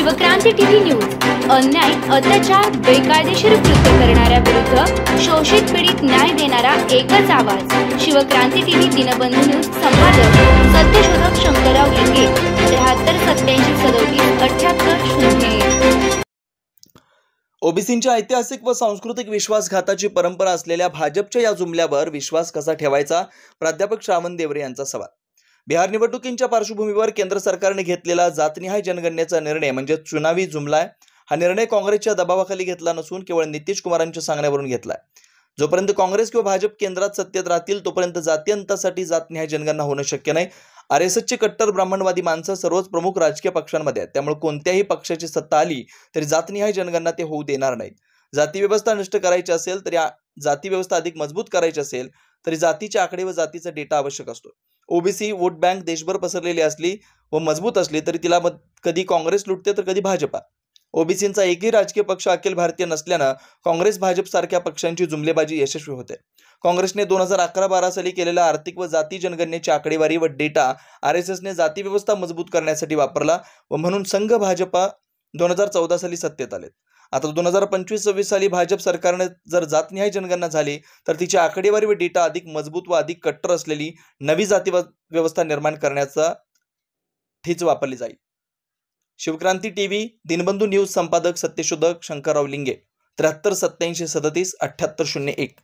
Shivkranti TV news अन्याय, अत्याचार, बेकायदेशीर कृत्य करणाऱ्या विरुद्ध शोषित पीडित न्याय देणारा एकच आवाज। शिवक्रांती टीव्ही दिनबंधू न्यूज संपादक सत्यशोधक शंकरराव लिंगे 73 87 37 78 01। ओबीसींच्या ऐतिहासिक व सांस्कृतिक विश्वासघाताची परंपरा असलेल्या भाजपच्या या जुमल्यावर विश्वास कसा ठेवायचा, प्राध्यापक श्रावण देवरे यांचा सवाल। बिहार निवडणुकींच्या पार्श्वभूमीवर केंद्र सरकारने घेतलेला जातनिहाय जनगणनेचा निर्णय म्हणजे चुनावी जुमला आहे। हा निर्णय काँग्रेसच्या दबावाखाली घेतला नसून केवळ नितीश कुमारांच्या सांगण्यावरून घेतलाय। जोपर्यंत काँग्रेस किंवा भाजप केंद्रात सत्तेत राहतील तोपर्यंत जातीअंतासाठी जातनिहाय जनगणना होणं शक्य नाही। आरएसएसची कट्टर ब्राह्मणवादी माणसं सर्वच प्रमुख राजकीय पक्षांमध्ये आहेत, त्यामुळे कोणत्याही पक्षाची सत्ता आली तरी जातनिहाय जनगणना ते होऊ देणार नाहीत। जाती व्यवस्था नष्ट करायची असेल तरी जाती व्यवस्था अधिक मजबूत करायची असेल तरी जातीचे आकडे व जातीचा डेटा आवश्यक असतो। ओबीसी वोट बँक देशभर पसरलेली असली व मजबूत असली तरी तिला कधी काँग्रेस लुटते तर कधी भाजपा। ओबीसींचा एकही राजकीय पक्ष अखिल भारतीय नसल्यानं काँग्रेस भाजप सारख्या पक्षांची जुमलेबाजी यशस्वी होते। काँग्रेसने 2011-12 साली केलेल्या आर्थिक व जाती जनगणनेची आकडेवारी व डेटा आरएसएसने जाती व्यवस्था मजबूत करण्यासाठी वापरला व म्हणून संघ भाजपा 2014 साली सत्तेत आले। आता 2025-26 साली भाजप सरकारने जर जातनिहाय जनगणना झाली तर तिची आकडेवारी व डेटा अधिक मजबूत व अधिक कट्टर असलेली नवी जाती व्यवस्था निर्माण करण्याचा ठीच वापरली जाईल। शिवक्रांती टीव्ही दिनबंधू न्यूज संपादक सत्यशोधक शंकरराव लिंगे 73 87 37 78 01।